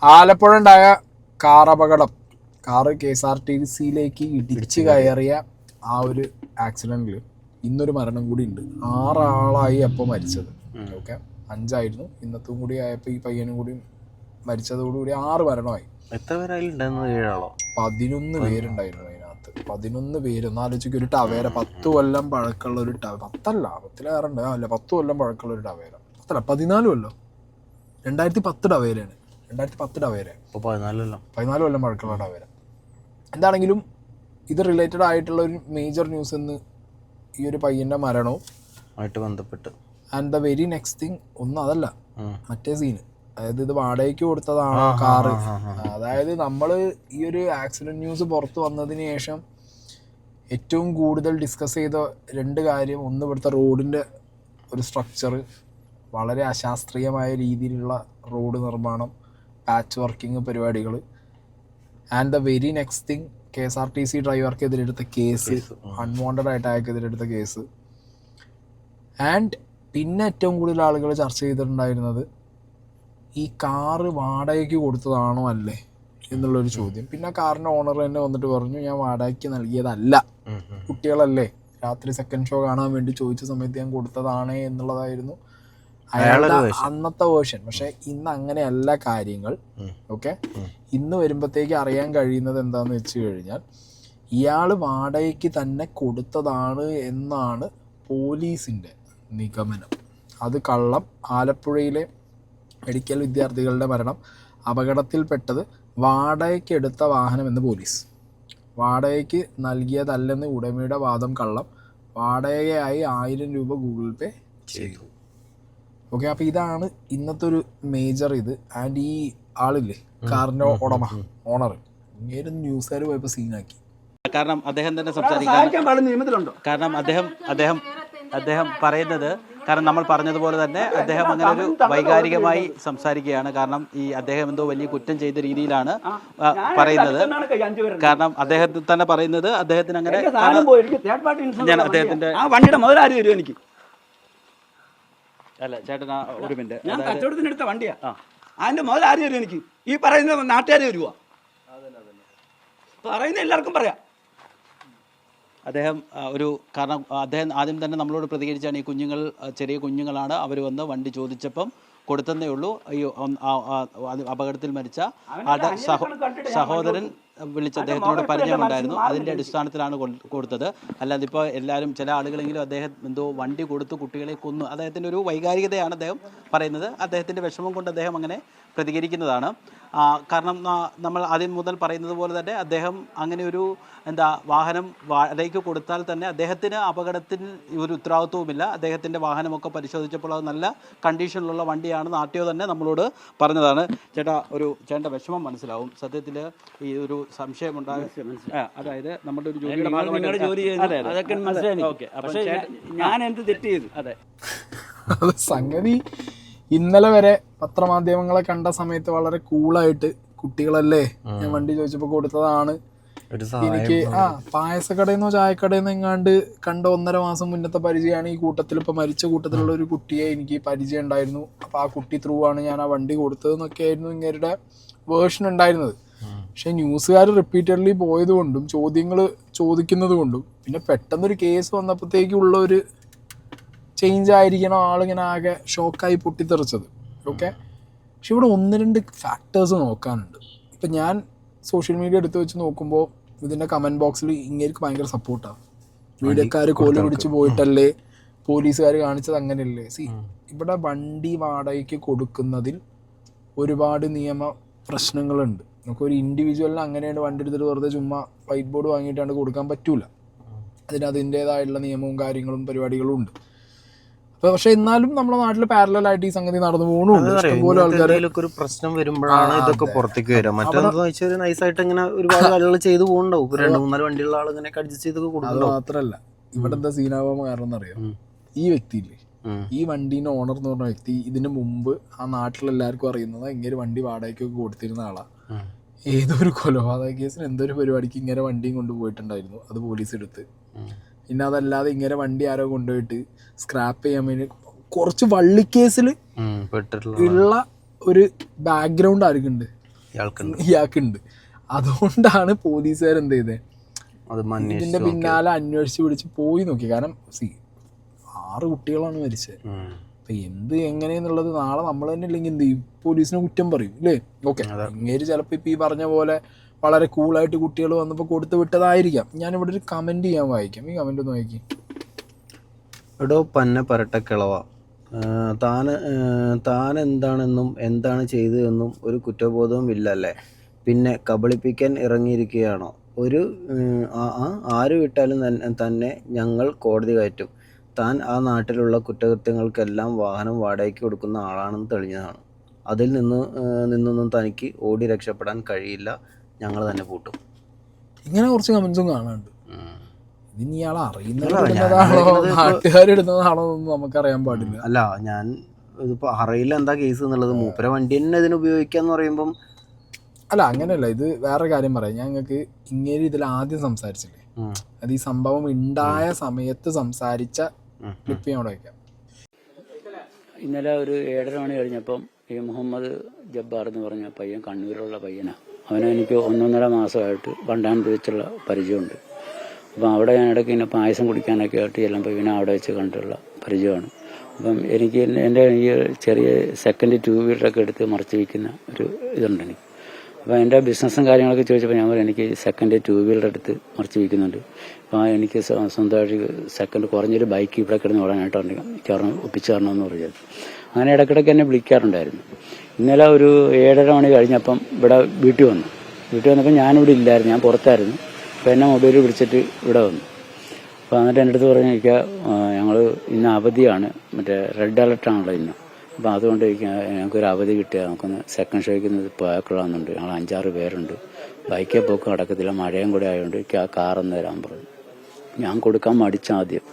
ആലപ്പുഴ ഉണ്ടായ കാർ അപകടം, കാറ് KSRTCയിലേക്ക് ഇടിച്ച് കയറിയ ആ ഒരു ആക്സിഡന്റിൽ ഇന്നൊരു മരണം കൂടി ഉണ്ട്. 6 ആളായി അപ്പോൾ മരിച്ചത്. ഓക്കെ, 5 ആയിരുന്നു. ഇന്നത്തും കൂടി ആയപ്പോൾ ഈ പയ്യനും കൂടി മരിച്ചതോടുകൂടി 6 മരണമായി. എത്ര പേരായിട്ടുണ്ടായിരുന്നു? 7 ആളോ? 11 പേരുണ്ടായിരുന്നു അതിനകത്ത്. 11 പേര്. ഒന്നാലോചിക്ക്, ഒരു ടവേര 10 കൊല്ലം പഴക്കമുള്ള ഒരു 10 കൊല്ലം പഴക്കമുള്ള ഒരു ടവേര. 14 കൊല്ലം. 2010 ടവേരയാണ്. 2010 ടവേര. 14 കൊല്ലം പഴക്കമുള്ള ടവേര. എന്താണെങ്കിലും ഇത് റിലേറ്റഡ് ആയിട്ടുള്ള ഒരു മേജർ ന്യൂസ് എന്ന് ഈ ഒരു പയ്യന്റെ മരണവും ആയിട്ട് ബന്ധപ്പെട്ട്. And the very next thing ഒന്നും അതല്ല, മറ്റേ സീന്. അതായത് ഇത് വാടകയ്ക്ക് കൊടുത്തതാണ് കാറ്. അതായത് നമ്മൾ ഈ ഒരു ആക്സിഡന്റ് ന്യൂസ് പുറത്ത് വന്നതിന് ശേഷം ഏറ്റവും കൂടുതൽ ഡിസ്കസ് ചെയ്ത 2 കാര്യം. ഒന്ന്, ഇവിടുത്തെ റോഡിൻ്റെ ഒരു സ്ട്രക്ചർ, വളരെ അശാസ്ത്രീയമായ രീതിയിലുള്ള റോഡ് നിർമ്മാണം, പാച്ച് വർക്കിംഗ് പരിപാടികൾ. And the very next thing, KSRTC ഡ്രൈവർക്കെതിരെ എടുത്ത കേസ്, അൺവാണ്ടഡ് ആയിട്ട് അയാൾക്കെതിരെ എടുത്ത കേസ്. ആൻഡ് പിന്നെ ഏറ്റവും കൂടുതൽ ആളുകൾ ചർച്ച ചെയ്തിട്ടുണ്ടായിരുന്നത് ഈ കാറ് വാടകയ്ക്ക് കൊടുത്തതാണോ അല്ലേ എന്നുള്ളൊരു ചോദ്യം. പിന്നെ കാറിൻ്റെ ഓണർ തന്നെ വന്നിട്ട് പറഞ്ഞു, ഞാൻ വാടകയ്ക്ക് നൽകിയതല്ല, കുട്ടികളല്ലേ രാത്രി സെക്കൻഡ് ഷോ കാണാൻ വേണ്ടി ചോദിച്ച സമയത്ത് ഞാൻ കൊടുത്തതാണേ എന്നുള്ളതായിരുന്നു അയാളുടെ അന്നത്തെ വേർഷൻ. പക്ഷെ ഇന്ന് അങ്ങനെയല്ല കാര്യങ്ങൾ. ഓക്കെ, ഇന്ന് വരുമ്പോഴത്തേക്ക് അറിയാൻ കഴിയുന്നത് എന്താണെന്ന് വെച്ച് കഴിഞ്ഞാൽ ഇയാൾ വാടകയ്ക്ക് തന്നെ കൊടുത്തതാണ് എന്നാണ് പോലീസിൻ്റെ നിഗമനം. അത് കള്ളം. ആലപ്പുഴയിലെ മെഡിക്കൽ വിദ്യാർത്ഥികളുടെ മരണം അപകടത്തിൽപ്പെട്ടത് വാടകയ്ക്ക് എടുത്ത വാഹനമെന്ന് പോലീസ്. വാടകയ്ക്ക് നൽകിയതല്ലെന്ന് ഉടമയുടെ വാദം കള്ളം. വാടകയായി 1000 രൂപ ഗൂഗിൾ പേ ചെയ്തു. ഓക്കെ, അപ്പോൾ ഇതാണ് ഇന്നത്തെ ഒരു മേജർ ഇത്. ആൻഡ് ഈ ആളില്ലേ കാറിൻ്റെ ഓണർ, ഇങ്ങനെ ന്യൂസുകാർ പോയപ്പോൾ സീനാക്കി. കാരണം അദ്ദേഹം തന്നെ സംസാരിക്കാൻ, കാരണം അദ്ദേഹം പറയുന്നത്, കാരണം നമ്മൾ പറഞ്ഞതുപോലെ തന്നെ അദ്ദേഹം അങ്ങനെ ഒരു വൈകാരികമായി സംസാരിക്കുകയാണ്. കാരണം ഈ അദ്ദേഹം എന്തോ വലിയ കുറ്റം ചെയ്ത രീതിയിലാണ് പറയുന്നത്. കാരണം അദ്ദേഹത്തിന് തന്നെ പറയുന്നത് അദ്ദേഹത്തിന് അങ്ങനെ ഞാൻ അദ്ദേഹത്തിന്റെ വണ്ടിയുടെ മുതലാരി തരും എനിക്ക്. അല്ല ചേട്ടൻ, ഒരു മിനിറ്റ്, ഞാൻ കച്ചവടത്തിന് എടുത്ത വണ്ടിയാ, അതിന്റെ മുതലാരി തരും എനിക്ക്. ഈ പറയുന്ന നാട്ടുകാർ വരുവാ, പറയുന്ന എല്ലാവർക്കും പറയാം. അദ്ദേഹം കാരണം അദ്ദേഹം ആദ്യം തന്നെ നമ്മളോട് പ്രതികരിച്ചാണ്, ഈ കുഞ്ഞുങ്ങൾ ചെറിയ കുഞ്ഞുങ്ങളാണ്, അവർ വന്ന് വണ്ടി ചോദിച്ചപ്പം കൊടുത്തതേ ഉള്ളൂ. ഈ അപകടത്തിൽ മരിച്ച ആളുടെ സഹോദരൻ വിളിച്ച് അദ്ദേഹത്തിനോട് പരിചയമുണ്ടായിരുന്നു, അതിൻ്റെ അടിസ്ഥാനത്തിലാണ് കൊടുത്തത്. അല്ലാതെ ഇപ്പോൾ എല്ലാവരും, ചില ആളുകളെങ്കിലും അദ്ദേഹം എന്തോ വണ്ടി കൊടുത്ത് കുട്ടികളെ കൊന്നു, അദ്ദേഹത്തിൻ്റെ ഒരു വൈകാരികതയാണ് അദ്ദേഹം പറയുന്നത്. അദ്ദേഹത്തിൻ്റെ വിഷമം കൊണ്ട് അദ്ദേഹം അങ്ങനെ പ്രതികരിക്കുന്നതാണ്. കാരണം നമ്മൾ ആദ്യം മുതൽ പറയുന്നത് പോലെ തന്നെ അദ്ദേഹം അങ്ങനെ ഒരു വാഹനം വാടകയ്ക്ക് കൊടുത്താൽ തന്നെ അദ്ദേഹത്തിന് അപകടത്തിന് ഒരു ഉത്തരവാദിത്വവുമില്ല. അദ്ദേഹത്തിൻ്റെ വാഹനമൊക്കെ പരിശോധിച്ചപ്പോൾ അത് നല്ല കണ്ടീഷനിലുള്ള വണ്ടിയാണ്. നാട്ടിയോ തന്നെ നമ്മളോട് പറഞ്ഞതാണ്. ചേട്ടൻ്റെ വിഷമം മനസ്സിലാവും. സത്യത്തിൽ ഈ ഒരു സംശയം അതായത് നമ്മുടെ ഒരു ഞാൻ എന്ത് തെറ്റ് ചെയ്തു? അതെ, സംഗതി ഇന്നലെ വരെ പത്രമാധ്യമങ്ങളെ കണ്ട സമയത്ത് വളരെ കൂളായിട്ട് കുട്ടികളല്ലേ ഞാൻ വണ്ടി ചോദിച്ചപ്പോൾ കൊടുത്തതാണ്, എനിക്ക് പായസക്കടയെന്നോ ചായക്കടയെന്നോ എങ്ങാണ്ട് കണ്ട 1.5 മാസം മുന്നത്തെ പരിചയമാണ്. ഈ കൂട്ടത്തിൽ ഇപ്പൊ മരിച്ച കൂട്ടത്തിലുള്ള ഒരു കുട്ടിയെ എനിക്ക് പരിചയം ഉണ്ടായിരുന്നു. അപ്പൊ ആ കുട്ടി ത്രൂ ആണ് ഞാൻ ആ വണ്ടി കൊടുത്തതെന്നൊക്കെ ആയിരുന്നു ഇങ്ങരുടെ വേർഷൻ ഉണ്ടായിരുന്നത്. പക്ഷെ ന്യൂസുകാർ റിപ്പീറ്റഡ്ലി പോയത് കൊണ്ടും ചോദ്യങ്ങൾ ചോദിക്കുന്നത് കൊണ്ടും പിന്നെ പെട്ടെന്നൊരു കേസ് വന്നപ്പോഴത്തേക്കുള്ള ഒരു ചേഞ്ച് ആയിരിക്കണം ആളിങ്ങനെ ആകെ ഷോക്കായി പൊട്ടിത്തെറിച്ചത്. ഓക്കെ, പക്ഷെ ഇവിടെ 1-2 ഫാക്ടേഴ്സ് നോക്കാനുണ്ട്. ഇപ്പം ഞാൻ സോഷ്യൽ മീഡിയ എടുത്ത് വെച്ച് നോക്കുമ്പോൾ ഇതിൻ്റെ കമൻറ്റ് ബോക്സിൽ ഇങ്ങേർക്ക് ഭയങ്കര സപ്പോർട്ടാണ്. വീഡിയോക്കാർ കോല് പിടിച്ച് പോയിട്ടല്ലേ, പോലീസുകാർ കാണിച്ചത് അങ്ങനെയല്ലേ. ഇവിടെ വണ്ടി വാടകയ്ക്ക് കൊടുക്കുന്നതിൽ ഒരുപാട് നിയമ പ്രശ്നങ്ങളുണ്ട്. നമുക്കൊരു ഇൻഡിവിജ്വലിന് അങ്ങനെയാണ് വണ്ടി എടുത്തിട്ട് വെറുതെ ചുമ്മാ വൈറ്റ് ബോർഡ് വാങ്ങിയിട്ടാണ് കൊടുക്കാൻ പറ്റൂല. അതിൻ്റേതായിട്ടുള്ള നിയമവും കാര്യങ്ങളും പരിപാടികളും ഉണ്ട്. പക്ഷെ എന്നാലും നമ്മുടെ നാട്ടിൽ പാരലൽ ആയിട്ട് ഈ സംഗതി നടന്നു പോകുന്നുണ്ട്. ഇഷ്ടംപോലെ ആൾക്കാർ ഒരു പ്രശ്നം വരുമ്പോഴാണ് ഇതൊക്കെ പുറത്തേക്ക് വരിക. മറ്റേന്ന് വെച്ചാൽ നൈസായിട്ട് ഇങ്ങനെ ഒരുപാട് ആളുകൾ ചെയ്തു പോകുന്നുണ്ടാവും. 2-3 വണ്ടിയുള്ള ആൾ ഇങ്ങനെ അഡ്ജസ്റ്റ് ചെയ്ത് കൊടുക്കും. അത് മാത്രല്ല, ഇവിടെ എന്താ സീനാവാൻ കാരണം എന്നറിയാം, ഈ വ്യക്തിയില്ലേ, ഈ വണ്ടീൻ്റെ ഓണർ എന്ന് പറഞ്ഞ വ്യക്തി ഇതിന് മുമ്പ് ആ നാട്ടിലെല്ലാവർക്കും അറിയുന്നത് ഇങ്ങനെ വണ്ടി വാടകയ്ക്കൊക്കെ കൊടുത്തിരുന്ന ആളാ. ഏതൊരു കൊലപാതക കേസിന് എന്തൊരു പരിപാടിക്ക് ഇങ്ങനെ വണ്ടിയും കൊണ്ടുപോയിട്ടുണ്ടായിരുന്നു, അത് പോലീസ് എടുത്ത്. പിന്നെ അതല്ലാതെ ഇങ്ങനെ വണ്ടി ആരോ കൊണ്ടുപോയിട്ട് സ്ക്രാപ്പ് ചെയ്യാൻ വേണ്ടി കുറച്ച് വള്ളിക്കേസിൽ ഉള്ള ഒരു ബാക്ക്ഗ്രൗണ്ട് ആർക്കുണ്ട്. ഇയാൾക്കുണ്ട്. അതുകൊണ്ടാണ് പോലീസുകാർ എന്ത് ചെയ്തത്, അത് ഇതിന്റെ പിന്നാലെ അന്വേഷിച്ച് പിടിച്ച് പോയി നോക്കി. കാരണം 6 കുട്ടികളാണ് മരിച്ചത്. അപ്പൊ എന്ത് എങ്ങനെയെന്നുള്ളത് നാളെ നമ്മൾ തന്നെ ഇല്ലെങ്കിൽ എന്ത് ചെയ്യും, പോലീസിനെ കുറ്റം പറയും ഇല്ലേ? ഓക്കെ, ഇങ്ങേര് ചിലപ്പോൾ ഇപ്പം ഈ പറഞ്ഞ പോലെ വളരെ കൂളായിട്ട് കുട്ടികൾ വന്നപ്പോൾ കൊടുത്തു വിട്ടതായിരിക്കാം. ഞാനിവിടെ ഒരു കമന്റ് ചെയ്യാൻ വായിക്കാം. ഈ കമന്റ് ഒന്ന് വായിക്കും. എടോ പന്ന പരട്ടക്കിളവ, താൻ എന്താണെന്നും എന്താണ് ചെയ്തതെന്നും ഒരു കുറ്റബോധവും ഇല്ലല്ലേ? പിന്നെ കബളിപ്പിക്കാൻ ഇറങ്ങിയിരിക്കുകയാണോ? ആര് വിട്ടാലും തന്നെ ഞങ്ങൾ കോടതി കയറ്റും. താൻ ആ നാട്ടിലുള്ള കുറ്റകൃത്യങ്ങൾക്കെല്ലാം വാഹനം വാടകയ്ക്ക് കൊടുക്കുന്ന ആളാണെന്ന് തെളിഞ്ഞതാണ്. അതിൽ നിന്നൊന്നും തനിക്ക് ഓടി രക്ഷപ്പെടാൻ കഴിയില്ല, ഞങ്ങൾ തന്നെ പൂട്ടും. ഇങ്ങനെ കുറച്ച് കമന്റ്സും കാണാനുണ്ട്. ഇതിന് ഇയാൾ അറിയുന്നതാണോ നാട്ടുകാരിടുന്നതാണോ എന്നൊന്നും നമുക്കറിയാൻ പാടില്ല. അല്ല, ഞാൻ ഇതിപ്പോൾ അറിയില്ല എന്താ കേസ് എന്നുള്ളത്. മൂപ്പര വണ്ടി തന്നെ ഇതിന് ഉപയോഗിക്കാന്ന് പറയുമ്പം അല്ല അങ്ങനെയല്ല. ഇത് വേറെ കാര്യം പറയാം. ഞങ്ങൾക്ക് ഇങ്ങനെ ഇതിൽ ആദ്യം സംസാരിച്ചില്ലേ, അത് ഈ സംഭവം ഉണ്ടായ സമയത്ത് സംസാരിച്ച ക്ലിപ്പ് ഞാൻ അവിടെ വയ്ക്കാം. ഇന്നലെ ഒരു 7:30 മണി കഴിഞ്ഞപ്പം ഈ മുഹമ്മദ് ജബ്ബാർ എന്ന് പറഞ്ഞ പയ്യൻ, കണ്ണൂരിലുള്ള പയ്യനാണ്. അവനെ എനിക്ക് 1.5 മാസമായിട്ട് വണ്ടാനത്ത് വെച്ചുള്ള പരിചയമുണ്ട്. അപ്പം അവിടെ ഞാൻ ഇടയ്ക്ക് ഇങ്ങനെ പായസം കുടിക്കാനൊക്കെ ആയിട്ട് ചെല്ലുമ്പോൾ ഇവനെ അവിടെ വെച്ച് കണ്ടുള്ള പരിചയമാണ്. അപ്പം എനിക്ക് എൻ്റെ ഈ ചെറിയ സെക്കൻഡ് 2 വീലറൊക്കെ എടുത്ത് മറച്ച് വയ്ക്കുന്ന ഒരു ഇതുണ്ട് എനിക്ക്. അപ്പോൾ എൻ്റെ ബിസിനസ്സും കാര്യങ്ങളൊക്കെ ചോദിച്ചപ്പോൾ ഞാൻ പറയും എനിക്ക് സെക്കൻഡ് 2 വീലർ എടുത്ത് മറച്ച് വയ്ക്കുന്നുണ്ട്. അപ്പോൾ എനിക്ക് സ്വന്തമായിട്ട് സെക്കൻഡ് കുറഞ്ഞൊരു ബൈക്ക് ഇവിടെ കിടന്ന് ഓടാനായിട്ടുണ്ട്, എനിക്ക് ഒപ്പിച്ച് തരണമെന്ന് പറഞ്ഞത്. അങ്ങനെ ഇടയ്ക്കിടയ്ക്ക് എന്നെ വിളിക്കാറുണ്ടായിരുന്നു. ഇന്നലെ ഒരു 7:30 മണി കഴിഞ്ഞപ്പം ഇവിടെ വീട്ടിൽ വന്നപ്പോൾ ഞാനിവിടെ ഇല്ലായിരുന്നു, ഞാൻ പുറത്തായിരുന്നു. അപ്പോൾ എന്നെ മൊബൈൽ പിടിച്ചിട്ട് ഇവിടെ വന്നു. അപ്പോൾ എന്നിട്ട് എൻ്റെ അടുത്ത് പറഞ്ഞിരിക്കുക, ഞങ്ങൾ ഇന്ന് അവധിയാണ്, മറ്റേ റെഡ് അലർട്ടാണല്ലോ ഇന്ന്. അപ്പോൾ അതുകൊണ്ട് ഞങ്ങൾക്കൊരു അവധി കിട്ടിയാൽ നമുക്കൊന്ന് സെക്കൻഡ് ഷോയ്ക്ക് പോയാക്കൊള്ളാമെന്നുണ്ട്. ഞങ്ങൾ 5-6 പേരുണ്ട്, ബൈക്കേ പോക്ക് നടക്കത്തില്ല, മഴയും കൂടെ ആയതുകൊണ്ട് എനിക്ക് ആ കാറൊന്ന് തരാൻ പറഞ്ഞു. ഞാൻ കൊടുക്കാൻ മടിച്ചാദ്യം.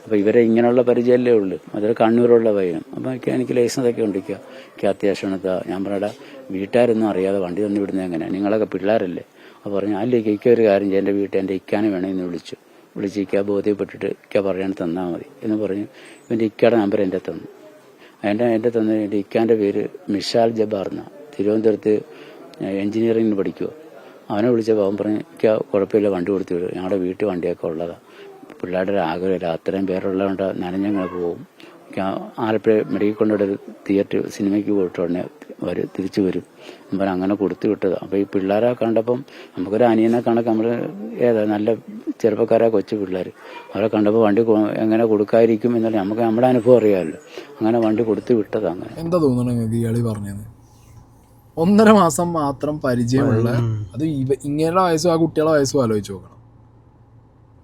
അപ്പോൾ ഇവരെ ഇങ്ങനെയുള്ള പരിചയമല്ലേ ഉള്ളൂ, അതൊരു കണ്ണൂരുള്ള പയ്യനും. അപ്പോൾ എനിക്ക് ലൈസൻസ് ഒക്കെ ഉണ്ട്, എനിക്ക് അത്യാവശ്യമാണ്. ഞാൻ പറയടാ, വീട്ടുകാരൊന്നും അറിയാതെ വണ്ടി തന്നു വിടുന്നത് എങ്ങനെയാണ്, നിങ്ങളൊക്കെ പിള്ളേരല്ലേ? അപ്പോൾ പറഞ്ഞു അല്ലേ ഒരു കാര്യം ചെയ്യാം, എൻ്റെ വീട്ടിൽ എൻ്റെ ഇക്കാനെ വേണമെന്ന് വിളിച്ച് ഇക്ക ബോധ്യപ്പെട്ടിട്ട് ഇക്ക പറയാൻ തന്നാൽ മതി എന്ന് പറഞ്ഞ് ഇവൻ്റെ ഇക്കയുടെ നമ്പർ എൻ്റെ തന്നു. എൻ്റെ തന്നു. എൻ്റെ ഇക്കാൻ്റെ പേര് മിഷാൽ ജബ്ബാർ എന്നാണ്, തിരുവനന്തപുരത്ത് എൻജിനീയറിംഗിന് പഠിക്കുമോ. അവനെ വിളിച്ചപ്പോൾ അവൻ പറഞ്ഞു ഇക്ക കുഴപ്പമില്ല, വണ്ടി കൊടുത്തു വിടും, ഞങ്ങളുടെ വീട്ടിൽ വണ്ടിയൊക്കെ ഉള്ളതാണ്, പിള്ളേരുടെ ഒരു ആഗ്രഹമില്ല, അത്രയും പേരുള്ളതുകൊണ്ട് നനഞ്ഞങ്ങൾ പോവും. ആലപ്പുഴ മെഡിക്കൽ കൊണ്ടൊരു തിയേറ്റർ സിനിമയ്ക്ക് പോയിട്ട് ഉടനെ തിരിച്ചു വരും അപ്പം അങ്ങനെ കൊടുത്തു വിട്ടതാണ്. അപ്പോൾ ഈ പിള്ളേരെ കണ്ടപ്പം നമുക്കൊരു അനിയനെ കണക്ക് നമ്മൾ നല്ല ചെറുപ്പക്കാരായ കൊച്ചു പിള്ളേർ, അവരെ കണ്ടപ്പോൾ വണ്ടി എങ്ങനെ കൊടുക്കാതിരിക്കും എന്നല്ല നമുക്ക് നമ്മുടെ അനുഭവം അറിയാമല്ലോ. അങ്ങനെ വണ്ടി കൊടുത്തു വിട്ടതാണ്. അങ്ങനെ എന്താ തോന്നുന്നു നിങ്ങൾക്ക് ഇയാളി പറഞ്ഞത്? 1.5 മാസം മാത്രം പരിചയമുള്ള, അത് ഇങ്ങനെയുള്ള വയസ്സും ആ കുട്ടികളുടെ വയസ്സും ആലോചിച്ച് നോക്കണം.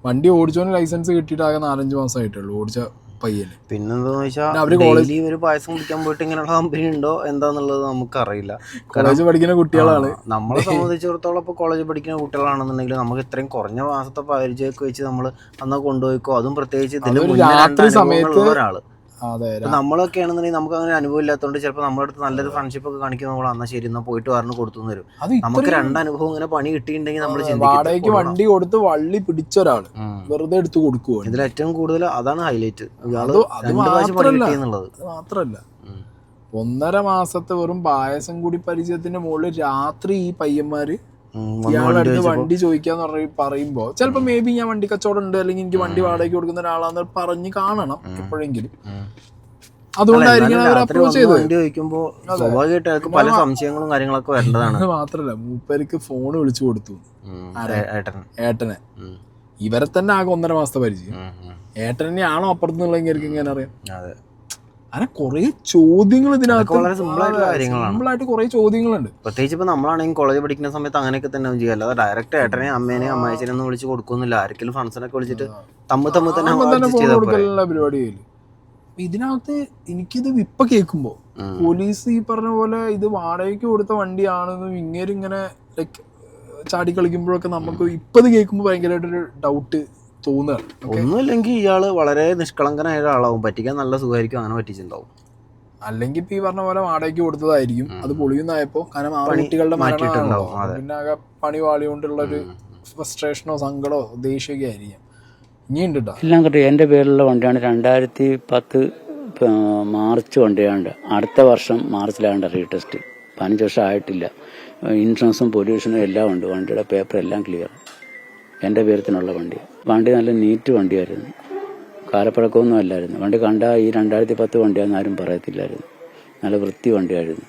വണ്ടി ഓടിച്ചോന് ലൈസൻസ് കിട്ടിയിട്ട് ആകെ 4-5 മാസമായിട്ടുള്ളൂ ഓടിച്ച പയ്യന്. പിന്നെന്താന്ന് വെച്ചാൽ ഒരു പായസം കുടിക്കാൻ പോയിട്ട് ഇങ്ങനെയുള്ള കമ്പനി ഉണ്ടോ എന്താന്നുള്ളത് നമുക്കറിയില്ല. കോളേജ് പഠിക്കുന്ന കുട്ടികളാണ്. നമ്മളെ സംബന്ധിച്ചിടത്തോളം ഇപ്പോൾ കോളേജ് പഠിക്കുന്ന കുട്ടികളാണെന്നുണ്ടെങ്കിൽ നമുക്ക് ഇത്രയും കുറഞ്ഞ മാസത്തെ പരിചയമൊക്കെ വെച്ച് നമ്മൾ അന്ന് കൊണ്ടുപോയിക്കോ, അതും പ്രത്യേകിച്ച് രാത്രി സമയത്ത് ഒരാള്. നമ്മളൊക്കെ ആണെന്നുണ്ടെങ്കിൽ നമുക്ക് അങ്ങനെ അനുഭവം ഇല്ലാത്തതുകൊണ്ട് ചിലപ്പോൾ നമ്മുടെ അടുത്ത് നല്ലൊരു ഫ്രണ്ട്ഷിപ്പ് ഒക്കെ കാണിക്കുന്ന നമ്മൾ അന്നാ ശരി എന്നാ പോയിട്ട് പറഞ്ഞു കൊടുത്തു തരും. നമുക്ക് 2 അനുഭവം ഇങ്ങനെ പണി കിട്ടിയിട്ടുണ്ടെങ്കിൽ നമ്മൾ വാടകയ്ക്ക് വണ്ടി കൊടുത്ത് വള്ളി പിടിച്ച ഒരാള് വെറുതെ എടുത്ത് കൊടുക്കുക. ഇതിൽ ഏറ്റവും കൂടുതൽ അതാണ് ഹൈലൈറ്റ്. മാത്രല്ല 1.5 മാസത്തെ വെറും പായസം കൂടി പരിചയത്തിന്റെ മുകളിൽ രാത്രി ഈ പയ്യന്മാര് ഇയാളടുത്ത് വണ്ടി ചോദിക്കാന്ന് പറയുമ്പോ ചിലപ്പോ മേ ബി ഞാൻ വണ്ടി കച്ചവടം ഉണ്ട് അല്ലെങ്കിൽ എനിക്ക് വണ്ടി വാടകയ്ക്ക് കൊടുക്കുന്ന ഒരാളാന്ന് പറഞ്ഞ് കാണണം എപ്പോഴെങ്കിലും. അതുകൊണ്ടായിരിക്കും അവർ അപ്രോച്ച് ചെയ്തത്. വണ്ടി ചോദിക്കുമ്പോ സ്വാഭാവികമായിട്ട് പല സംശയങ്ങളും കാര്യങ്ങളൊക്കെ വരേണ്ടതാണ്. അത് മാത്രല്ല മൂപ്പർക്ക് ഫോണ് വിളിച്ചു കൊടുത്തു ഏട്ടനെ. ഇവരെ തന്നെ ആകെ 1.5 മാസത്തെ പരിചയം. ഏട്ടനെയാണോ അപ്പുറത്തുനിന്നുള്ളെങ്കിൽ ഇങ്ങനെ അറിയാം. അങ്ങനെ കുറെ ചോദ്യങ്ങൾ ഇതിനകത്ത് വളരെ സിമ്പിളായിട്ട് കുറെ ചോദ്യങ്ങളുണ്ട്. പ്രത്യേകിച്ച് ഇപ്പൊ നമ്മളാണെങ്കിൽ കോളേജ് പഠിക്കുന്ന സമയത്ത് അങ്ങനെയൊക്കെ തന്നെ ചെയ്യാം. അല്ലാതെ ഡയറക്റ്റ് ഏട്ടനെയും അമ്മേനെയും അമ്മായിച്ചനെയൊന്നും വിളിച്ച് കൊടുക്കുന്നില്ല. ആരെങ്കിലും ഫ്രണ്ട്സിനൊക്കെ വിളിച്ചിട്ട് തമ്മിൽ തന്നെ കൊടുക്കലുള്ള പരിപാടിയില്ല. ഇതിനകത്ത് എനിക്കിത് ഇപ്പൊ കേൾക്കുമ്പോ പോലീസ് ഈ പറഞ്ഞ പോലെ ഇത് വാടകയ്ക്ക് കൊടുത്ത വണ്ടിയാണെന്നും ഇങ്ങനെ ലൈക്ക് ചാടി കളിക്കുമ്പോഴൊക്കെ നമുക്ക് ഇപ്പത് കേൾക്കുമ്പോ ഭയങ്കരമായിട്ടൊരു ഡൗട്ട് തോന്നുകയാണ്. ഒന്നുമില്ലെങ്കിൽ ഇയാള് വളരെ നിഷ്കളങ്കനായ ഒരാളാവും, പറ്റിക്കാൻ നല്ല സുഖമായിരിക്കും, അങ്ങനെ പറ്റിച്ചിട്ടുണ്ടാവും. അല്ലെങ്കിൽ ഇപ്പൊ ഈ പറഞ്ഞ പോലെ വാടകയ്ക്ക് കൊടുത്തതായിരിക്കും, അത് പൊളിയുന്നായപ്പോ കാരണം 6 കുട്ടികളുടെ മരണമാണല്ലോ, പിന്നെ ആകെ പണി വാളിയോണ്ടുള്ള ഒരു ഫ്രസ്ട്രേഷനോ സങ്കടമോ ദേഷ്യമൊക്കെ ആയിരിക്കും. ഇനിയുണ്ട് എല്ലാം കിട്ടും. എൻ്റെ പേരിലുള്ള വണ്ടിയാണ് 2010 മാർച്ച് വണ്ടിയാണ്ട്, അടുത്ത വർഷം മാർച്ചിലാണ്ട് റീടെസ്റ്റ്. 15 വർഷം ആയിട്ടില്ല. ഇൻഷുറൻസും പൊല്യൂഷനും എല്ലാം ഉണ്ട്, വണ്ടിയുടെ പേപ്പർ എല്ലാം ക്ലിയർ. എൻ്റെ പേരത്തിനുള്ള വണ്ടി. വണ്ടി നല്ല നീറ്റ് വണ്ടിയായിരുന്നു, കാലപ്പഴക്കമൊന്നും അല്ലായിരുന്നു. വണ്ടി കണ്ടാൽ ഈ 2010 വണ്ടിയാണെന്ന് ആരും പറയത്തില്ലായിരുന്നു. നല്ല വൃത്തി വണ്ടിയായിരുന്നു.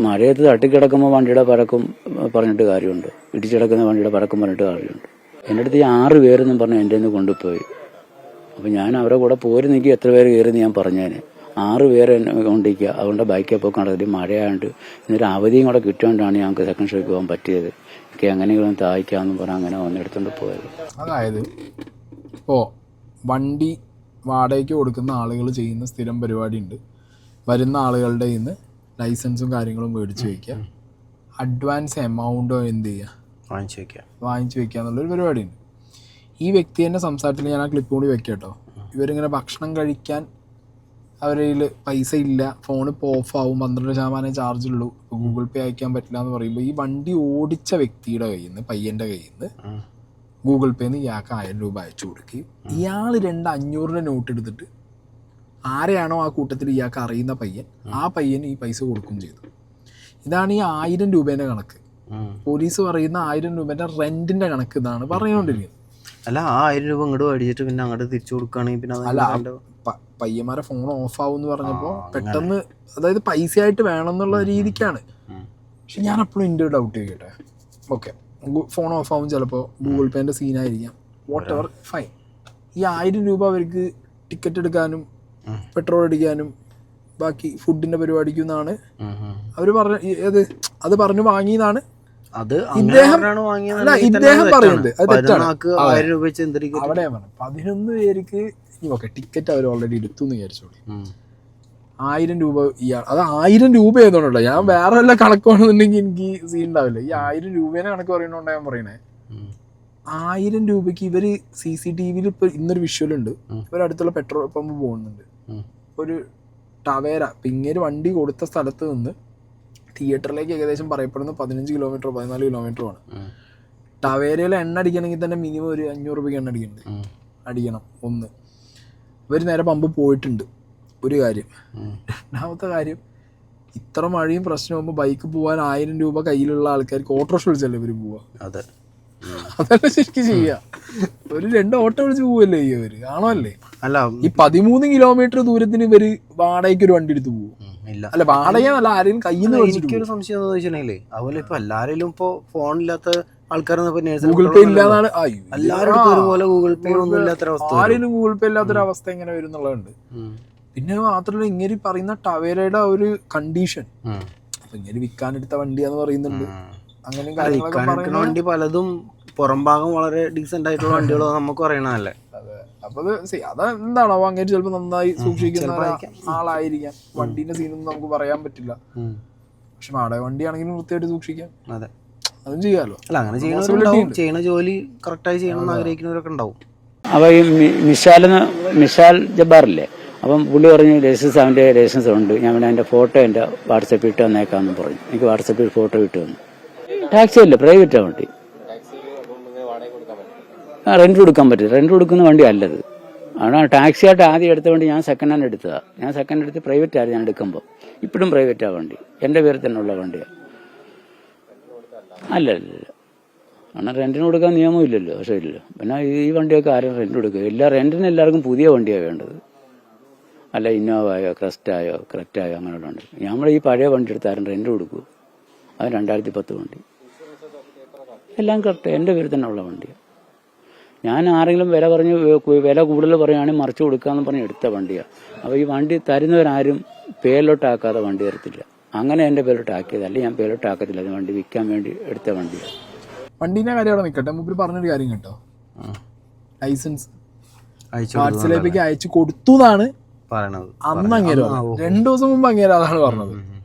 മഴയത്ത് തട്ടിക്കിടക്കുമ്പോൾ വണ്ടിയുടെ പഴക്കം പറഞ്ഞിട്ട് കാര്യമുണ്ട്, ഇടിച്ചിടക്കുന്ന വണ്ടിയുടെ പഴക്കം പറഞ്ഞിട്ട് കാര്യമുണ്ട്. എൻ്റെ അടുത്ത് ഈ 6 പേരെന്നും പറഞ്ഞ് എൻ്റെ നിന്ന് കൊണ്ടുപോയി. അപ്പോൾ ഞാൻ അവരെ കൂടെ പോരുന്നെങ്കിൽ എത്ര പേര് കയറിയെന്ന് ഞാൻ പറഞ്ഞേനെ. 6 പേരെ കൊണ്ടിരിക്കുക. അതുകൊണ്ട് ബൈക്കിൽ പോയി നടത്തി മഴയാണ്ട് ഇന്നൊരു അവധിയും കൂടെ കിട്ടുകൊണ്ടാണ് ഞങ്ങൾക്ക് സെക്കൻഡ് ഷോയ്ക്ക് പോകാൻ പറ്റിയത്. എനിക്ക് എങ്ങനെയെങ്കിലും തായ്ക്കാമെന്ന് പറഞ്ഞാൽ അങ്ങനെ വന്നെടുത്തോണ്ട് പോയത്. അതായത് ഇപ്പോൾ വണ്ടി വാടകയ്ക്ക് കൊടുക്കുന്ന ആളുകൾ ചെയ്യുന്ന സ്ഥിരം പരിപാടിയുണ്ട്. വരുന്ന ആളുകളുടെ കയ്യിൽ നിന്ന് ലൈസൻസും കാര്യങ്ങളും മേടിച്ച് വയ്ക്കുക, അഡ്വാൻസ് എമൗണ്ടോ എന്ത് ചെയ്യുക വാങ്ങിച്ച് വയ്ക്കുക എന്നുള്ളൊരു പരിപാടിയുണ്ട്. ഈ വ്യക്തി തന്നെ സംസാരത്തിൽ ഞാൻ ആ ക്ലിപ്പ് കൂടി വെക്കാം കേട്ടോ. ഇവരിങ്ങനെ ഭക്ഷണം കഴിക്കാൻ അവരുടെ കയ്യിൽ പൈസ ഇല്ല, ഫോൺ ഇപ്പോൾ ഓഫാവും, 12% ചാർജുള്ളൂ, ഇപ്പോൾ ഗൂഗിൾ പേ അയക്കാൻ പറ്റില്ല എന്ന് പറയുമ്പോൾ ഈ വണ്ടി ഓടിച്ച വ്യക്തിയുടെ കയ്യിൽ നിന്ന്, പയ്യൻ്റെ കയ്യിൽ നിന്ന് ഗൂഗിൾ പേന്ന് ഇയാൾക്ക് 1000 രൂപ അയച്ചു കൊടുക്കുകയും ഇയാൾ 2 500 നോട്ട് എടുത്തിട്ട് ആരെയാണോ ആ കൂട്ടത്തിൽ ഇയാൾക്ക് അറിയുന്ന പയ്യൻ, ആ പയ്യന് ഈ പൈസ കൊടുക്കുകയും ചെയ്തു. ഇതാണ് ഈ 1000 രൂപേൻ്റെ കണക്ക്. പോലീസ് പറയുന്ന 1000 രൂപേൻ്റെ റെൻറ്റിൻ്റെ കണക്ക് ഇതാണ് പറഞ്ഞുകൊണ്ടിരിക്കുന്നത്. അല്ല, ആ 1000 രൂപ ഇങ്ങോട്ട് മേടിച്ചിട്ട് പിന്നെ അങ്ങോട്ട് തിരിച്ചു കൊടുക്കുകയാണെങ്കിൽ പിന്നെ അല്ല, പയ്യന്മാരെ ഫോൺ ഓഫാവും എന്ന് പറഞ്ഞപ്പോൾ പെട്ടെന്ന്, അതായത് പൈസ ആയിട്ട് വേണം എന്നുള്ള രീതിക്കാണ്. പക്ഷെ ഞാൻ അപ്പോഴും എൻ്റെ ഡൗട്ട് ചെയ്യട്ടെ, ഓക്കെ ഫോൺ ഓഫാവും, ചിലപ്പോൾ ഗൂഗിൾ പേൻ്റെ സീനായിരിക്കാം, വാട്ട് എവർ ഫൈൻ. ഈ 1000 രൂപ അവർക്ക് ടിക്കറ്റ് എടുക്കാനും പെട്രോൾ അടിക്കാനും ബാക്കി ഫുഡിൻ്റെ പരിപാടിക്കും എന്നാണ് അവർ അത് പറഞ്ഞു വാങ്ങിയതാണ് ഇദ്ദേഹം പറയുന്നത്. അത് തെറ്റാണ്. അവിടെ 11 പേർക്ക് ഓക്കെ ടിക്കറ്റ് അവർ ഓൾറെഡി എടുത്തു എന്ന് വിചാരിച്ചോളൂ. 1000 രൂപ അത് 1000 രൂപ ഏതുകൊണ്ടല്ലോ, ഞാൻ വേറെ വല്ല കണക്കാണെന്നുണ്ടെങ്കിൽ എനിക്ക് സീൻ ഉണ്ടാവില്ല. ഈ 1000 രൂപേനെ കണക്ക് പറയുന്നോണ്ടാ ഞാൻ പറയണേ. 1000 രൂപയ്ക്ക് ഇവര് CCTVയിൽ ഇപ്പൊ ഇന്നൊരു വിഷ്വലുണ്ട്, ഇവരടുത്തുള്ള പെട്രോൾ പമ്പ് പോകുന്നുണ്ട്, ഒരു ടവേര പിങ്ങേര് വണ്ടി കൊടുത്ത സ്ഥലത്ത് നിന്ന് തിയേറ്ററിലേക്ക് ഏകദേശം പറയപ്പെടുന്നത് 15 കിലോമീറ്ററോ 14 കിലോമീറ്ററോ ആണ്. ടവേരയിൽ എണ്ണ അടിക്കണമെങ്കിൽ തന്നെ മിനിമം ഒരു 500 രൂപയ്ക്ക് എണ്ണ അടിക്കണം. ഒന്ന്, ഇവർ നേരെ പമ്പ് പോയിട്ടുണ്ട്, ഒരു കാര്യം. രണ്ടാമത്തെ കാര്യം, ഇത്ര മഴയും പ്രശ്നമാകുമ്പോൾ ബൈക്ക് പോകാൻ 1000 രൂപ കയ്യിലുള്ള ആൾക്കാർക്ക് ഓട്ടോറിക്ഷ വിളിച്ചല്ലേ ഇവർ പോവാ. അതല്ല ശരിക്കും ചെയ്യാ, ഒരു 2 ഓട്ടോ വിളിച്ച് പോവല്ലേ ഇവര്, കാണോ അല്ലേ? അല്ല, ഈ 13 കിലോമീറ്റർ ദൂരത്തിന് ഇവര് വാടകയ്ക്ക് ഒരു വണ്ടി എടുത്ത് പോകും. അല്ല, വാടകയല്ല, ആരെങ്കിലും കയ്യിൽ നിന്ന്. എനിക്കൊരു സംശയം എന്താ വെച്ചിട്ടുണ്ടെങ്കിലേ, അതുപോലെ ഇപ്പൊ എല്ലാവരിലും ഇപ്പൊ ഫോണില്ലാത്ത ആൾക്കാരൊന്നും ഗൂഗിൾ പേ ഇല്ലാതാണ്. എല്ലാവരും ഒരുപോലെ ഗൂഗിൾ പേ ഒന്നും ഇല്ലാത്തൊരവസ്ഥ, ആരെങ്കിലും ഗൂഗിൾ പേ ഇല്ലാത്തൊരവസ്ഥ എങ്ങനെ വരും എന്നുള്ളതുണ്ട്. പിന്നെ മാത്രമല്ല, ഇങ്ങനെ പറയുന്ന ടവേരയുടെ ഒരു കണ്ടീഷൻ, ഇങ്ങനെ വിൽക്കാനെടുത്ത വണ്ടിയാന്ന് പറയുന്നുണ്ട്. അങ്ങനെ വണ്ടി പലതും പുറം ഭാഗം വളരെ ഡീസെന്റ് ആയിട്ടുള്ള വണ്ടികളോ നമുക്ക് പറയണല്ലേ. അതെ, അപ്പൊ അതെന്താണോ അങ്ങനെ ചിലപ്പോ നന്നായി സൂക്ഷിക്കുന്ന ആളായിരിക്കാം. വണ്ടീന്റെ സീനൊന്നും നമുക്ക് പറയാൻ പറ്റില്ല. പക്ഷെ വാടക വണ്ടിയാണെങ്കിലും വൃത്തിയായിട്ട് സൂക്ഷിക്കാം. അതെ, അതും ചെയ്യാലോ. അല്ല, അങ്ങനെ ചെയ്യുന്ന ജോലി കറക്റ്റായി ചെയ്യണമെന്ന് ആഗ്രഹിക്കുന്നവരൊക്കെ ഉണ്ടാവും. അപ്പോൾ ഈ മിഷാൽ ജബ്ബാറില്ലേ, അപ്പം പുള്ളി പറഞ്ഞു അവൻ്റെ ലൈസൻസ് ഉണ്ട്, ഞാൻ പിന്നെ അതിൻ്റെ ഫോട്ടോ എൻ്റെ വാട്സപ്പിൽ ഇട്ട് തന്നേക്കാമെന്ന് പറഞ്ഞു. എനിക്ക് വാട്സപ്പിൽ ഫോട്ടോ ഇട്ട് തന്നു. ടാക്സി അല്ലേ, പ്രൈവറ്റാണ് വണ്ടി. റെന്റ് കൊടുക്കാൻ പറ്റും, റെന്റ് കൊടുക്കുന്ന വണ്ടി അല്ലത്. ആണ് ടാക്സി ആയിട്ട് ആദ്യം എടുത്ത വണ്ടി ഞാൻ സെക്കൻഡ് ഹാൻഡ് എടുത്തതാണ്. ഞാൻ സെക്കൻഡ് എടുത്ത് പ്രൈവറ്റ് ആയിരുന്നു ഞാൻ എടുക്കുമ്പോൾ. ഇപ്പോഴും പ്രൈവറ്റാണ് വണ്ടി, എൻ്റെ പേരിൽ തന്നെ ഉള്ള വണ്ടിയാണ്. അല്ല, കാരണം റെന്റിന് കൊടുക്കാൻ നിയമമില്ലല്ലോ. പക്ഷേ ഇല്ലല്ലോ, പിന്നെ ഈ വണ്ടിയൊക്കെ ആരും റെന്റ് കൊടുക്കുക? റെന്റിന് എല്ലാവർക്കും പുതിയ വണ്ടിയാണ് വേണ്ടത്, അല്ല ഇന്നോവയോ ക്രെസ്റ്റായോ ക്രെറ്റായോ അങ്ങനെയുള്ള വണ്ടി. നമ്മൾ ഈ പഴയ വണ്ടി എടുത്ത് ആരും റെന്റ് കൊടുക്കൂ? അത് 2010 വണ്ടി, എല്ലാം കറക്റ്റ് എൻ്റെ പേരിൽ തന്നെ ഉള്ള വണ്ടിയാണ്. ഞാൻ ആരെങ്കിലും വില കൂടുതൽ പറയുകയാണെങ്കിൽ മറിച്ച് കൊടുക്കാമെന്ന് പറഞ്ഞ് എടുത്ത വണ്ടിയാണ്. അപ്പോൾ ഈ വണ്ടി തരുന്നവരാരും പേരിലോട്ടാക്കാതെ വണ്ടി തരത്തില്ല. അങ്ങനെ എൻ്റെ പേരിലോട്ടാക്കിയത്, അല്ലെങ്കിൽ ഞാൻ പേരിലോട്ടാക്കത്തില്ല. അത് വണ്ടി വിൽക്കാൻ വേണ്ടി എടുത്ത വണ്ടിയാണ്. വണ്ടീൻ്റെ കാര്യം അവിടെ നിൽക്കട്ടെ, മുമ്പിൽ പറഞ്ഞൊരു കാര്യം കേട്ടോ, ലൈസൻസ് വാട്സിലേക്ക് അയച്ചു കൊടുത്തു എന്നാണ് അന്ന് അങ്ങേര് പറഞ്ഞത്. 2 ദിവസം മുമ്പ് അങ്ങേര് അതാണ് പറഞ്ഞത്.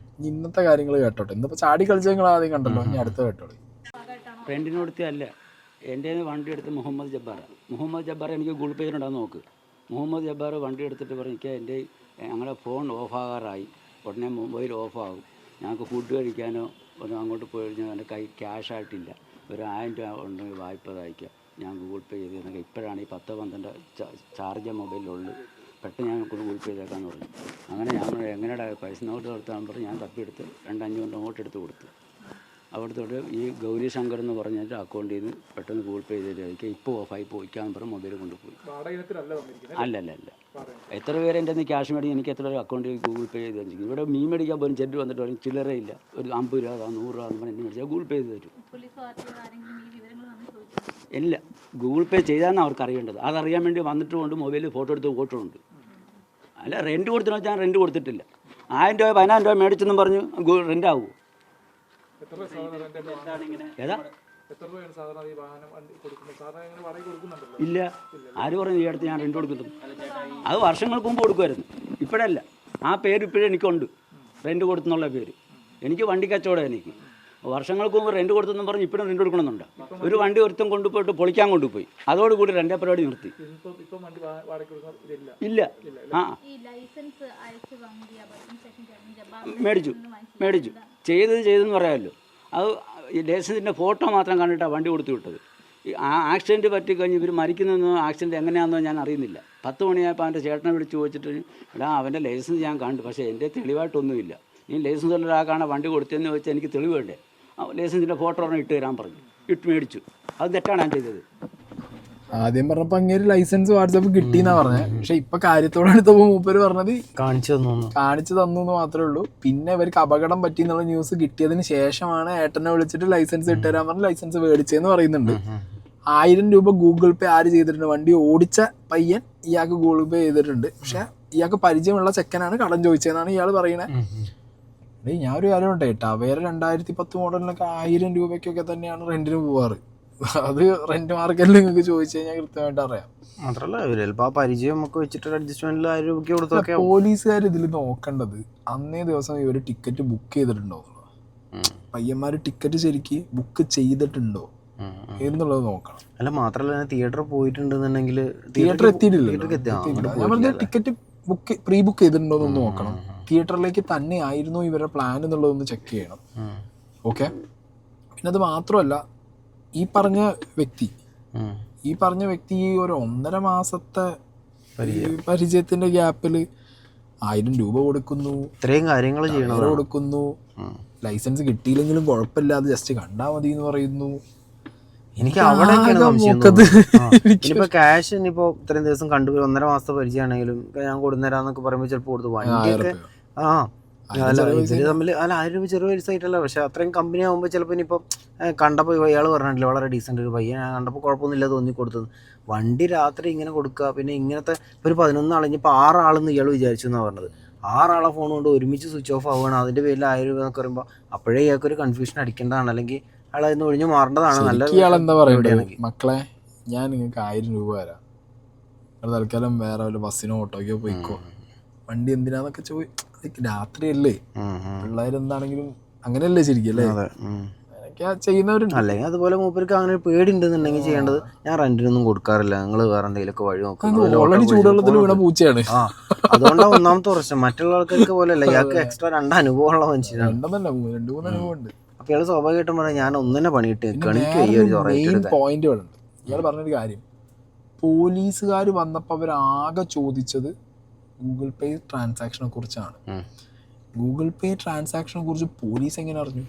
ഇന്നത്തെ കാര്യങ്ങൾ കേട്ടോട്ടെ. ഇന്നിപ്പോ ചാടി കളിച്ച നിങ്ങൾ ആദ്യം കണ്ടല്ലോ, ഇനി അടുത്ത കേട്ടോളൂ. റെന്റിന് കൊടുത്തല്ല, എൻ്റെ വണ്ടി എടുത്ത് മുഹമ്മദ് ജബ്ബാർ എനിക്ക് ഗൂഗിൾ പേ ഉണ്ടാകുന്ന നോക്ക്. മുഹമ്മദ് ജബ്ബാർ വണ്ടി എടുത്തിട്ട് പറഞ്ഞു, എനിക്ക് എൻ്റെ ഞങ്ങളുടെ ഫോൺ ഓഫാകാറായി, ഉടനെ മൊബൈൽ ഓഫാകും, ഞങ്ങൾക്ക് ഫുഡ് കഴിക്കാനോ ഒന്ന് അങ്ങോട്ട് പോയി കഴിഞ്ഞാൽ എൻ്റെ കൈ ക്യാഷ് ആയിട്ടില്ല, ഒരു 1000 രൂപ ഉണ്ടെങ്കിൽ വായ്പ അയക്കാം, ഞാൻ ഗൂഗിൾ പേ ചെയ്ത് തന്നേക്കാം, ഇപ്പോഴാണ് ഈ 10-12 ചാർജ് മൊബൈലുള്ളൂ, പെട്ടെന്ന് ഞാൻ ഗൂഗിൾ പേ ചെയ്തേക്കാന്ന് പറഞ്ഞു. അങ്ങനെ ഞാൻ എങ്ങനെയാണ് പൈസ നോട്ട് കൊടുത്താൽ പറഞ്ഞ് ഞാൻ തപ്പിയെടുത്ത് 2-500 നോട്ട് എടുത്ത് കൊടുത്തു. അവിടുത്തോട്ട് ഈ ഗൗരി ശങ്കർ എന്ന് പറഞ്ഞിട്ട് അക്കൗണ്ടിൽ നിന്ന് പെട്ടെന്ന് ഗൂഗിൾ പേ ചെയ്തിട്ട് ഇപ്പോൾ ഓഫായി പോയിക്കാന്ന് പറഞ്ഞ് മൊബൈൽ കൊണ്ടുപോയി. അല്ല എത്ര പേര് എൻ്റെ നിന്ന് ക്യാഷ് മേടിക്കും, എനിക്ക് എത്ര അക്കൗണ്ടിൽ ഗൂഗിൾ പേ ചെയ്ത് തന്നിരിക്കും. ഇവിടെ മീൻ മേടിക്കാൻ പോലും ചെല്ലു വന്നിട്ട് പറയും ചില്ലറയില്ല, ഒരു 50 രൂപ 100 രൂപ എന്ന് പറഞ്ഞ് മേടിച്ചാൽ ഗൂഗിൾ പേ ചെയ്ത് തരും. ഇല്ല, ഗൂഗിൾ പേ ചെയ്താലാണ് അവർക്ക് അറിയേണ്ടത്. അതറിയാൻ വേണ്ടി വന്നിട്ടുമുണ്ട്, മൊബൈലിൽ ഫോട്ടോ എടുത്ത് ഫോട്ടോണ്ട്. അല്ല റെൻറ്റ് കൊടുത്തെന്ന് വെച്ചാൽ ഞാൻ റെൻറ്റ് കൊടുത്തിട്ടില്ല. 1000 രൂപ 10000 രൂപ മേടിച്ചെന്നും പറഞ്ഞ് റെൻ്റ് ആവുമോ? ഏതാ ഇല്ല, ആര് പറഞ്ഞു ഈ അടുത്ത് ഞാൻ റെൻറ്റ് കൊടുക്കുന്നത്? അത് വർഷങ്ങൾക്ക് മുമ്പ് കൊടുക്കുമായിരുന്നു, ഇപ്പോഴല്ല. ആ പേര് ഇപ്പോഴും എനിക്കുണ്ട്, റെൻറ്റ് കൊടുത്തെന്നുള്ള പേര്. എനിക്ക് വണ്ടി കച്ചവടം. എനിക്ക് വർഷങ്ങൾക്ക് മുമ്പ് റെൻറ്റ് കൊടുത്തെന്നും പറഞ്ഞ് ഇപ്പോഴും റെൻറ്റ് കൊടുക്കണമെന്നുണ്ട്. ഒരു വണ്ടി ഒരുത്തം കൊണ്ടുപോയിട്ട് പൊളിക്കാൻ കൊണ്ടുപോയി, അതോടുകൂടി റെൻ്റ് പരിപാടി നിർത്തി. ഇല്ല. ആ മേടിച്ചു ചെയ്തെന്ന് പറയാമല്ലോ. അത് ഈ ലൈസൻസിൻ്റെ ഫോട്ടോ മാത്രം കണ്ടിട്ടാണ് വണ്ടി കൊടുത്തു വിട്ടത്. ഈ ആക്സിഡൻറ്റ് പറ്റിക്കഴിഞ്ഞ് ഇവർ മരിക്കുന്നതെന്നോ ആക്സിഡൻറ്റ് എങ്ങനെയാണെന്നോ ഞാൻ അറിയുന്നില്ല. 10 മണിയായപ്പോൾ അവൻ്റെ ചേട്ടനെ വിളിച്ച് ചോദിച്ചിട്ട്, എടാ അവൻ്റെ ലൈസൻസ് ഞാൻ കണ്ടു, പക്ഷേ എൻ്റെ തെളിവായിട്ടൊന്നുമില്ല. നീ ലൈസൻസ് ഉള്ള ഒരാൾക്കാണ് വണ്ടി കൊടുത്തതെന്ന് ചോദിച്ചാൽ എനിക്ക് തെളിവ് വേണ്ടേ? ലൈസൻസിൻ്റെ ഫോട്ടോ പറഞ്ഞ് ഇട്ട് തരാൻ പറഞ്ഞു, മേടിച്ചു. അത് തെറ്റാണ് ഞാൻ ചെയ്തത്. ആദ്യം പറഞ്ഞപ്പോൾ അങ്ങേര് ലൈസൻസ് വാട്സാപ്പ് കിട്ടിയെന്നാ പറഞ്ഞത്. പക്ഷെ ഇപ്പൊ കാര്യത്തോടെടുത്തപ്പോൾ മൂപ്പര് പറഞ്ഞത് കാണിച്ചു തന്നു എന്ന് മാത്രമേ ഉള്ളൂ. പിന്നെ ഇവർക്ക് അപകടം പറ്റി എന്നുള്ള ന്യൂസ് കിട്ടിയതിന് ശേഷമാണ് ഏട്ടനെ വിളിച്ചിട്ട് ലൈസൻസ് ഇട്ടുതരാൻ പറഞ്ഞ് ലൈസൻസ് മേടിച്ചതെന്ന് പറയുന്നുണ്ട്. 1000 രൂപ ഗൂഗിൾ പേ ആര് ചെയ്തിട്ടുണ്ട്? വണ്ടി ഓടിച്ച പയ്യൻ ഇയാൾക്ക് ഗൂഗിൾ പേ ചെയ്തിട്ടുണ്ട്. പക്ഷെ ഇയാൾക്ക് പരിചയമുള്ള ചെക്കനാണ് കടം ചോദിച്ചതെന്നാണ് ഇയാൾ പറയണത്. ഞാൻ ഒരു കാര്യം ഉണ്ട്, ടവേര 2010 മോഡലിനൊക്കെ 1000 രൂപയ്ക്കൊക്കെ തന്നെയാണ് റെന്റിന് പോവാറ്. അത് റെന്റ് മാർക്കറ്റിൽ നിങ്ങൾക്ക് ചോദിച്ചു കഴിഞ്ഞാൽ കൃത്യമായിട്ട് അറിയാം. മാത്രല്ല പരിചയം ഒക്കെ വെച്ചിട്ട് അഡ്ജസ്റ്റ്മെന്റിൽ 1000 രൂപയ്ക്ക് കൊടുത്തൊക്കെ. പോലീസുകാർ ഇതിൽ നോക്കേണ്ടത് അന്നേ ദിവസം ഇവര് ടിക്കറ്റ് ബുക്ക് ചെയ്തിട്ടുണ്ടോ, പയ്യന്മാര് ടിക്കറ്റ് ശരിക്ക് ബുക്ക് ചെയ്തിട്ടുണ്ടോ എന്നുള്ളത് നോക്കണം. അല്ല മാത്രല്ല തിയേറ്ററിൽ പോയിട്ടുണ്ടെന്നുണ്ടെങ്കിൽ തിയേറ്റർ എത്തിയിട്ടില്ല. ഞാൻ പറഞ്ഞ ടിക്കറ്റ് പ്രീ ബുക്ക് ചെയ്തിട്ടുണ്ടോ എന്നൊന്ന് നോക്കണം. തിയേറ്ററിലേക്ക് തന്നെ ആയിരുന്നു ഇവരുടെ പ്ലാൻ എന്നുള്ളതൊന്ന് ചെക്ക് ചെയ്യണം. ഓക്കെ. പിന്നെ അത് മാത്രമല്ല, ഈ പറഞ്ഞ വ്യക്തി ഒരു 1.5 മാസത്തെ പരിചയത്തിന്റെ ഗ്യാപ്പില് 1000 രൂപ കൊടുക്കുന്നു, ഇത്രയും കാര്യങ്ങൾ കൊടുക്കുന്നു. ലൈസൻസ് കിട്ടിയില്ലെങ്കിലും കുഴപ്പമില്ല, അത് ജസ്റ്റ് കണ്ടാ മതി എന്ന് പറയുന്നു. എനിക്ക് അവിടെയൊക്കെയാണ് ഇനിയിപ്പോ ക്യാഷ് ഇനിയിപ്പോ ഇത്രയും ദിവസം കണ്ടുപോയി 1.5 മാസത്തെ പരിചയമാണെങ്കിലും ഞാൻ കൊടുന്നേരാന്നൊക്കെ പറയുമ്പോൾ ചിലപ്പോൾ കൊടുത്തു. വണ്ടിയൊക്കെ ഇവര് തമ്മിൽ 1000 രൂപ ചെറിയ പൈസയായിട്ടല്ല, പക്ഷെ അത്രയും കമ്പനി ആകുമ്പോൾ ചിലപ്പോൾ ഇനിയിപ്പോൾ കണ്ടപ്പോൾ ഇയാൾ പറഞ്ഞിട്ടില്ല വളരെ ഡീസൻ്റ് ഒരു പയ്യൻ, കണ്ടപ്പോൾ കുഴപ്പമൊന്നുമില്ല തോന്നി കൊടുത്തത്. വണ്ടി രാത്രി ഇങ്ങനെ കൊടുക്കുക. പിന്നെ ഇങ്ങനത്തെ ഇപ്പോൾ ഒരു 11 ആൾ ഇനിയിപ്പോൾ 6 ആളെന്ന് ഇയാൾ വിചാരിച്ചു എന്നാണ് പറഞ്ഞത്. 6 ആളെ ഫോൺ കൊണ്ട് ഒരുമിച്ച് സ്വിച്ച് ഓഫ് ആവുകയാണ്. അതിൻ്റെ പേരിൽ 1000 രൂപ എന്നൊക്കെ പറയുമ്പോൾ അപ്പോഴേ ഇയാൾക്കൊരു കൺഫ്യൂഷൻ അടിക്കേണ്ടതാണ്, അല്ലെങ്കിൽ അയാൾ അതിന് ഒഴിഞ്ഞു മാറേണ്ടതാണ്. നല്ല എന്താ പറയുക, മക്കളെ ഞാൻ നിങ്ങൾക്ക് 1000 രൂപ തരാം, അത് തൽക്കാലം വേറെ വല്ല ബസ്സിനോ ഓട്ടോയ്ക്കോ പോയിക്കോ, വണ്ടി എന്തിനാന്നൊക്കെ രാത്രിയല്ലേ, പിള്ളേരെന്താണെങ്കിലും അങ്ങനെയല്ലേ ശരിക്കും അല്ലേ ചെയ്യുന്നവരുണ്ട്. അല്ലെങ്കിൽ അതുപോലെ മൂപ്പർക്ക് അങ്ങനെ ഒരു പേടി ഉണ്ടെന്നുണ്ടെങ്കിൽ ചെയ്യേണ്ടത്, ഞാൻ റെന്റിനൊന്നും കൊടുക്കാറില്ല, നിങ്ങൾ വേറെ എന്തെങ്കിലുമൊക്കെ വഴി നോക്കാം. ഓൾറെഡി ചൂടുവെള്ളത്തിൽ വീണ പൂച്ചയാണ്. അതുകൊണ്ടാണ് ഒന്നാമത്തെ പ്രശ്നം. മറ്റുള്ള ആൾക്കാർക്ക് പോലെ അല്ല, ഇയാൾക്ക് എക്സ്ട്രാ 2 അനുഭവമുള്ള മനുഷ്യനാണ്. 2-3 അനുഭവമുണ്ട്. അപ്പൊ ഇയാൾ സ്വാഭാവികമായിട്ടും പറയാം ഞാൻ ഒന്നിനെ പണിയിട്ട് പോയിന്റ് ഉണ്ട്. ഇയാൾ പറഞ്ഞൊരു കാര്യം, പോലീസുകാർ വന്നപ്പോൾ അവരാകെ ചോദിച്ചത് ഗൂഗിൾ പേ ട്രാൻസാക്ഷനെ കുറിച്ചാണ്. ഗൂഗിൾ പേ ട്രാൻസാക്ഷനെ കുറിച്ച് പോലീസ് എങ്ങനെ അറിഞ്ഞു?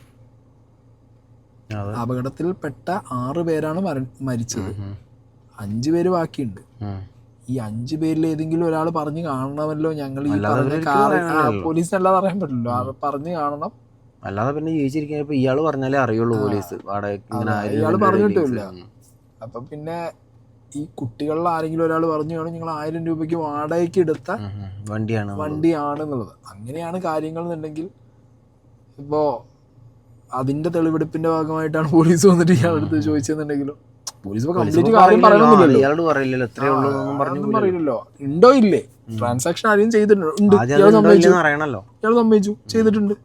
അപകടത്തിൽപ്പെട്ട 6 പേരാണ് മരിച്ചത്, 5 പേര് ബാക്കിയുണ്ട്. ഈ 5 പേരിൽ ഏതെങ്കിലും ഒരാൾ പറഞ്ഞു കാണണമല്ലോ ഞങ്ങൾ ഈ പോലീസിനല്ലാതെ അറിയാൻ പറ്റില്ലല്ലോ, പറഞ്ഞു കാണണം. അല്ലാതെ പിന്നെ ജീവിച്ചിരിക്കുന്ന ഇയാള് പറഞ്ഞാലേ അറിയുള്ളൂ പോലീസ്. ഇയാള് പറഞ്ഞിട്ടില്ല. അപ്പൊ പിന്നെ ഈ കുട്ടികളിൽ ആരെങ്കിലും ഒരാൾ പറഞ്ഞു കാണും നിങ്ങൾ 1000 രൂപയ്ക്ക് വാടകയ്ക്ക് എടുത്ത വണ്ടിയാണെന്നുള്ളത്. അങ്ങനെയാണ് കാര്യങ്ങൾ എന്നുണ്ടെങ്കിൽ ഇപ്പോ അതിന്റെ തെളിവെടുപ്പിന്റെ ഭാഗമായിട്ടാണ് പോലീസ് വന്നിട്ട് ഇയാളടുത്ത് ചോദിച്ചെന്നുണ്ടെങ്കില്ലോ പോലീസ് കംപ്ലീറ്റ് കാര്യം പറയില്ലല്ലോ. ഉണ്ടോ ഇല്ലേ ട്രാൻസാക്ഷൻ ആരെയും ചെയ്തിട്ടുണ്ട്, ഇയാൾ സമ്മതിച്ചു ചെയ്തിട്ടുണ്ട്.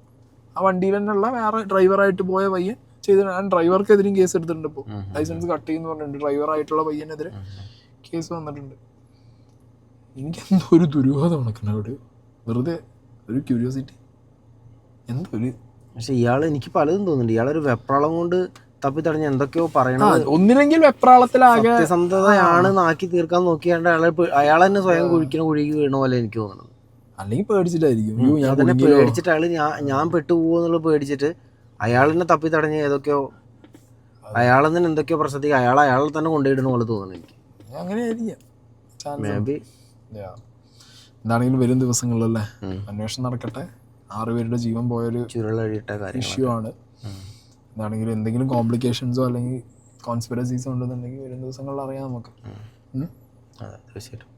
ആ വണ്ടിയിൽ തന്നെയുള്ള വേറെ ഡ്രൈവറായിട്ട് പോയ പയ്യൻ ചെയ്തിട്ടുണ്ട്. ഞാൻ ഡ്രൈവർക്കെതിരെയും കേസ് എടുത്തിട്ടുണ്ട്. ഇപ്പോൾ ലൈസൻസ് കട്ട് ചെയ്യുന്നു പറഞ്ഞിട്ടുണ്ട്, ഡ്രൈവറായിട്ടുള്ള പയ്യനെതിരെ കേസ് വന്നിട്ടുണ്ട്. എനിക്കെന്തോ ഒരു ദുരൂഹത നടക്കണം അവിടെ, വെറുതെ ഒരു ക്യൂരിയോസിറ്റി എന്തോ ഒരു. പക്ഷെ ഇയാൾ എനിക്ക് പലതും തോന്നുന്നുണ്ട്, ഇയാളൊരു വെപ്രാളം കൊണ്ട് തപ്പിത്തടഞ്ഞ് എന്തൊക്കെയോ പറയണത്. ഒന്നില്ലെങ്കിൽ വെപ്രാളത്തിലാകെ സത്യസന്ധതയാണ് നാക്കി തീർക്കാൻ നോക്കിയാണ്ട് അയാൾ തന്നെ സ്വയം കുഴിക്ക് വീണ പോലെ എനിക്ക് തോന്നുന്നത്. അല്ലെങ്കിൽ പേടിച്ചിട്ടായിരിക്കും, പേടിച്ചിട്ട് അയാള് ഞാൻ പെട്ടുപോകുന്നുള്ള പേടിച്ചിട്ട് അയാളിനെ തപ്പി തടഞ്ഞ് ഏതൊക്കെയോ അയാളിൽ നിന്ന് എന്തൊക്കെയോ പ്രശ്നത്തിൽ അയാളെ തന്നെ കൊണ്ടുപോയിടുന്ന പോലെ തോന്നുന്നു എനിക്ക്. അങ്ങനെ ആയിരിക്കാം മേ ബി. എന്താണെങ്കിലും വരും ദിവസങ്ങളിലല്ലേ അന്വേഷണം നടക്കട്ടെ. 6 പേരുടെ ജീവൻ പോയൊരു ചുരുളഴിയിട്ട കാര്യം ഇഷ്യൂ ആണ്. എന്താണെങ്കിലും എന്തെങ്കിലും കോംപ്ലിക്കേഷൻസോ അല്ലെങ്കിൽ കോൺസ്പിറസീസോ ഉണ്ടെന്നുണ്ടെങ്കിൽ വരും ദിവസങ്ങളിൽ അറിയാം നമുക്ക്. അതെ തീർച്ചയായിട്ടും.